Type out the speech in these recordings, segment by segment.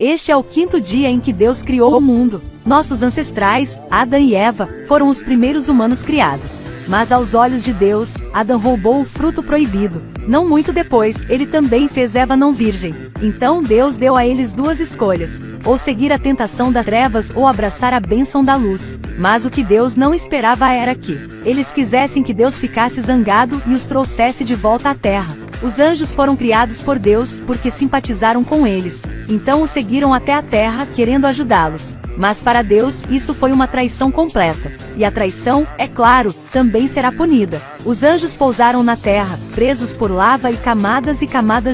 Este é o quinto dia em que Deus criou o mundo. Nossos ancestrais, Adão e Eva, foram os primeiros humanos criados. Mas aos olhos de Deus, Adão roubou o fruto proibido. Não muito depois, ele também fez Eva não virgem. Então Deus deu a eles duas escolhas: ou seguir a tentação das trevas ou abraçar a bênção da luz. Mas o que Deus não esperava era que eles quisessem que Deus ficasse zangado e os trouxesse de volta à terra. Os anjos foram criados por Deus porque simpatizaram com eles. Então os seguiram até a terra, querendo ajudá-los. Mas para Deus, isso foi uma traição completa. E a traição, é claro, também será punida. Os anjos pousaram na terra, presos por lava e camadas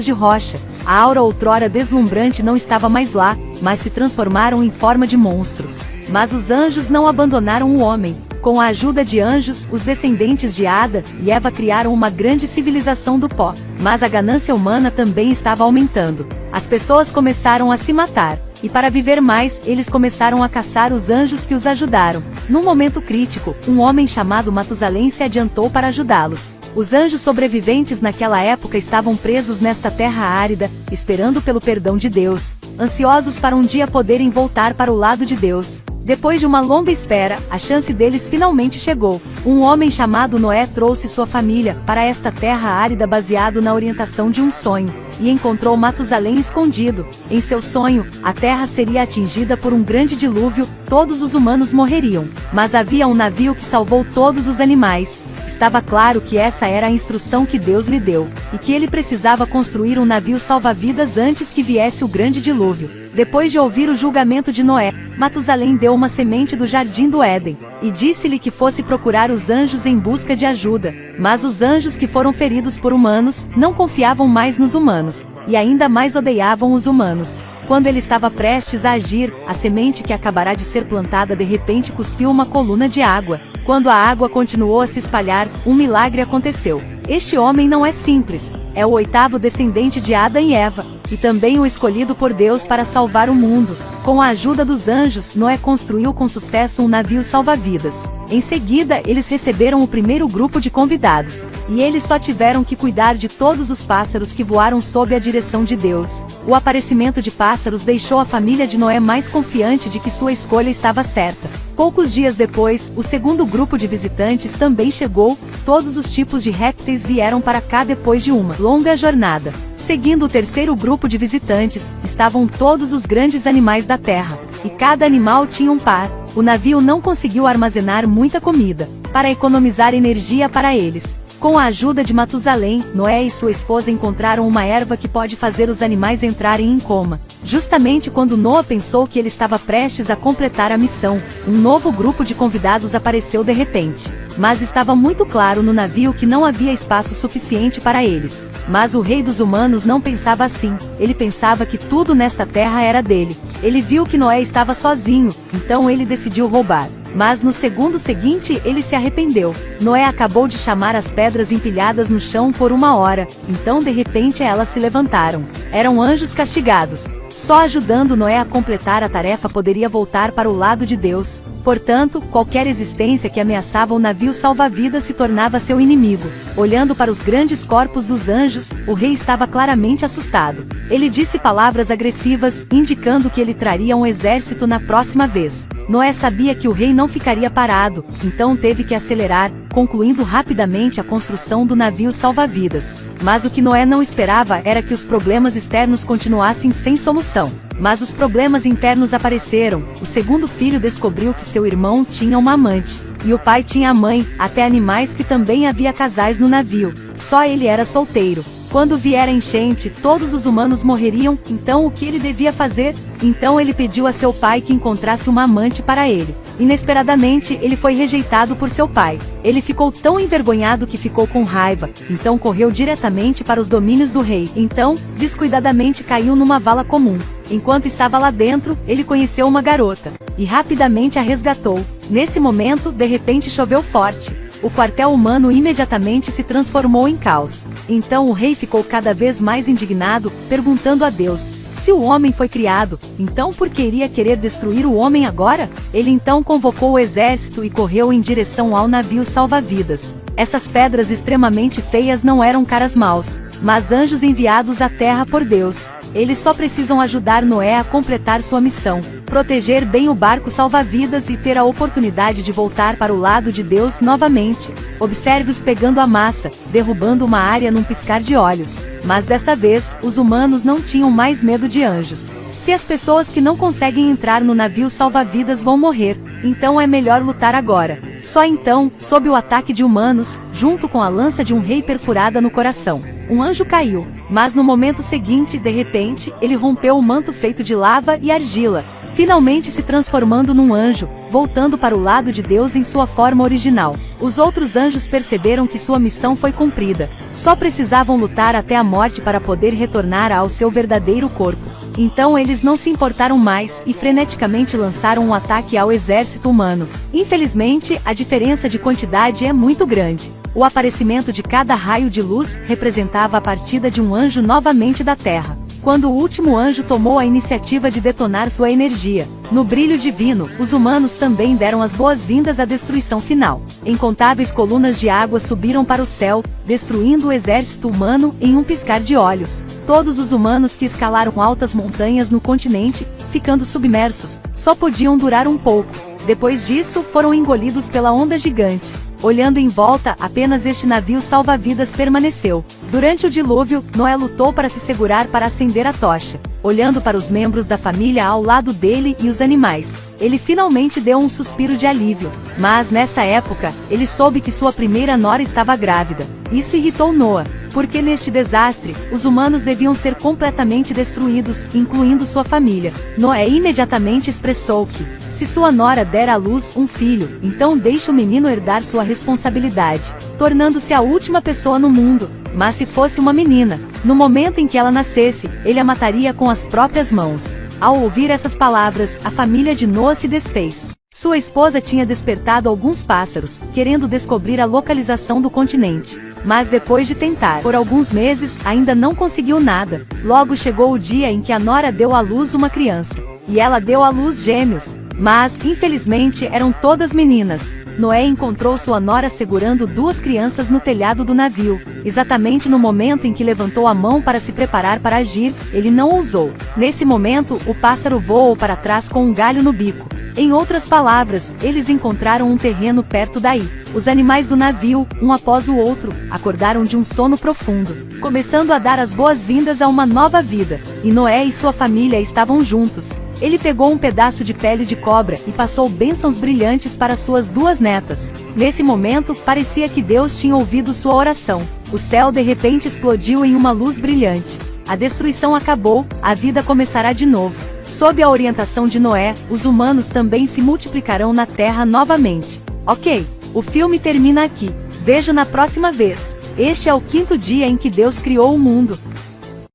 de rocha. A aura outrora deslumbrante não estava mais lá, mas se transformaram em forma de monstros. Mas os anjos não abandonaram o homem. Com a ajuda de anjos, os descendentes de Adão e Eva criaram uma grande civilização do pó. Mas a ganância humana também estava aumentando. As pessoas começaram a se matar. E para viver mais, eles começaram a caçar os anjos que os ajudaram. Num momento crítico, um homem chamado Matusalém se adiantou para ajudá-los. Os anjos sobreviventes naquela época estavam presos nesta terra árida, esperando pelo perdão de Deus, ansiosos para um dia poderem voltar para o lado de Deus. Depois de uma longa espera, a chance deles finalmente chegou. Um homem chamado Noé trouxe sua família para esta terra árida baseado na orientação de um sonho, e encontrou Matusalém escondido. Em seu sonho, a terra seria atingida por um grande dilúvio, todos os humanos morreriam. Mas havia um navio que salvou todos os animais. Estava claro que essa era a instrução que Deus lhe deu, e que ele precisava construir um navio salva-vidas antes que viesse o grande dilúvio. Depois de ouvir o julgamento de Noé, Matusalém deu uma semente do jardim do Éden, e disse-lhe que fosse procurar os anjos em busca de ajuda. Mas os anjos que foram feridos por humanos, não confiavam mais nos humanos, e ainda mais odeiavam os humanos. Quando ele estava prestes a agir, a semente que acabará de ser plantada de repente cuspiu uma coluna de água. Quando a água continuou a se espalhar, um milagre aconteceu. Este homem não é simples, é o oitavo descendente de Adão e Eva, e também o escolhido por Deus para salvar o mundo. Com a ajuda dos anjos, Noé construiu com sucesso um navio salva-vidas. Em seguida, eles receberam o primeiro grupo de convidados, e eles só tiveram que cuidar de todos os pássaros que voaram sob a direção de Deus. O aparecimento de pássaros deixou a família de Noé mais confiante de que sua escolha estava certa. Poucos dias depois, o segundo grupo de visitantes também chegou. Todos os tipos de répteis vieram para cá depois de uma longa jornada. Seguindo o terceiro grupo de visitantes, estavam todos os grandes animais da terra, e cada animal tinha um par. O navio não conseguiu armazenar muita comida, para economizar energia para eles. Com a ajuda de Matusalém, Noé e sua esposa encontraram uma erva que pode fazer os animais entrarem em coma. Justamente quando Noé pensou que ele estava prestes a completar a missão, um novo grupo de convidados apareceu de repente. Mas estava muito claro no navio que não havia espaço suficiente para eles. Mas o rei dos humanos não pensava assim. Ele pensava que tudo nesta terra era dele. Ele viu que Noé estava sozinho, então ele decidiu roubar. Mas no segundo seguinte ele se arrependeu. Noé acabou de chamar as pedras empilhadas no chão por 1 hora, então de repente elas se levantaram. Eram anjos castigados. Só ajudando Noé a completar a tarefa poderia voltar para o lado de Deus. Portanto, qualquer existência que ameaçava o navio salva-vidas se tornava seu inimigo. Olhando para os grandes corpos dos anjos, o rei estava claramente assustado. Ele disse palavras agressivas, indicando que ele traria um exército na próxima vez. Noé sabia que o rei não ficaria parado, então teve que acelerar, concluindo rapidamente a construção do navio salva-vidas. Mas o que Noé não esperava era que os problemas externos continuassem sem solução. Mas os problemas internos apareceram. O segundo filho descobriu que seu irmão tinha uma amante, e o pai tinha a mãe, até animais que também havia casais no navio. Só ele era solteiro. Quando vier a enchente, todos os humanos morreriam, então o que ele devia fazer? Então ele pediu a seu pai que encontrasse uma amante para ele. Inesperadamente, ele foi rejeitado por seu pai. Ele ficou tão envergonhado que ficou com raiva, então correu diretamente para os domínios do rei. Então, descuidadamente caiu numa vala comum. Enquanto estava lá dentro, ele conheceu uma garota, e rapidamente a resgatou. Nesse momento, de repente choveu forte. O quartel humano imediatamente se transformou em caos. Então o rei ficou cada vez mais indignado, perguntando a Deus: se o homem foi criado, então por que iria querer destruir o homem agora? Ele então convocou o exército e correu em direção ao navio salva-vidas. Essas pedras extremamente feias não eram caras maus. mas anjos enviados à terra por Deus. Eles só precisam ajudar Noé a completar sua missão, proteger bem o barco salva-vidas e ter a oportunidade de voltar para o lado de Deus novamente. Observe-os pegando a massa, derrubando uma área num piscar de olhos. Mas desta vez, os humanos não tinham mais medo de anjos. Se as pessoas que não conseguem entrar no navio salva-vidas vão morrer, então é melhor lutar agora. Só então, sob o ataque de humanos, junto com a lança de um rei perfurada no coração, um anjo caiu, mas no momento seguinte, de repente, ele rompeu o manto feito de lava e argila, finalmente se transformando num anjo, voltando para o lado de Deus em sua forma original. Os outros anjos perceberam que sua missão foi cumprida, só precisavam lutar até a morte para poder retornar ao seu verdadeiro corpo. Então eles não se importaram mais e freneticamente lançaram um ataque ao exército humano. Infelizmente, a diferença de quantidade é muito grande. O aparecimento de cada raio de luz representava a partida de um anjo novamente da Terra. Quando o último anjo tomou a iniciativa de detonar sua energia, no brilho divino, os humanos também deram as boas-vindas à destruição final. Incontáveis colunas de água subiram para o céu, destruindo o exército humano em um piscar de olhos. Todos os humanos que escalaram altas montanhas no continente, ficando submersos, só podiam durar um pouco. Depois disso, foram engolidos pela onda gigante. Olhando em volta, apenas este navio salva-vidas permaneceu. Durante o dilúvio, Noé lutou para se segurar para acender a tocha. Olhando para os membros da família ao lado dele e os animais, ele finalmente deu um suspiro de alívio. Mas nessa época, ele soube que sua primeira nora estava grávida. Isso irritou Noé, porque neste desastre, os humanos deviam ser completamente destruídos, incluindo sua família. Noé imediatamente expressou que, se sua nora der à luz um filho, então deixe o menino herdar sua responsabilidade, tornando-se a última pessoa no mundo. Mas se fosse uma menina, no momento em que ela nascesse, ele a mataria com as próprias mãos. Ao ouvir essas palavras, a família de Noé se desfez. Sua esposa tinha despertado alguns pássaros, querendo descobrir a localização do continente. Mas depois de tentar por alguns meses, ainda não conseguiu nada. Logo chegou o dia em que a nora deu à luz uma criança. E ela deu à luz gêmeos. Mas, infelizmente, eram todas meninas. Noé encontrou sua nora segurando duas crianças no telhado do navio. Exatamente no momento em que levantou a mão para se preparar para agir, ele não ousou. Nesse momento, o pássaro voou para trás com um galho no bico. Em outras palavras, eles encontraram um terreno perto daí. Os animais do navio, um após o outro, acordaram de um sono profundo, começando a dar as boas-vindas a uma nova vida. E Noé e sua família estavam juntos. Ele pegou um pedaço de pele de cobra e passou bênçãos brilhantes para suas duas netas. Nesse momento, parecia que Deus tinha ouvido sua oração. O céu de repente explodiu em uma luz brilhante. A destruição acabou, a vida começará de novo. Sob a orientação de Noé, os humanos também se multiplicarão na Terra novamente. Ok, o filme termina aqui. Vejo na próxima vez. Este é o quinto dia em que Deus criou o mundo.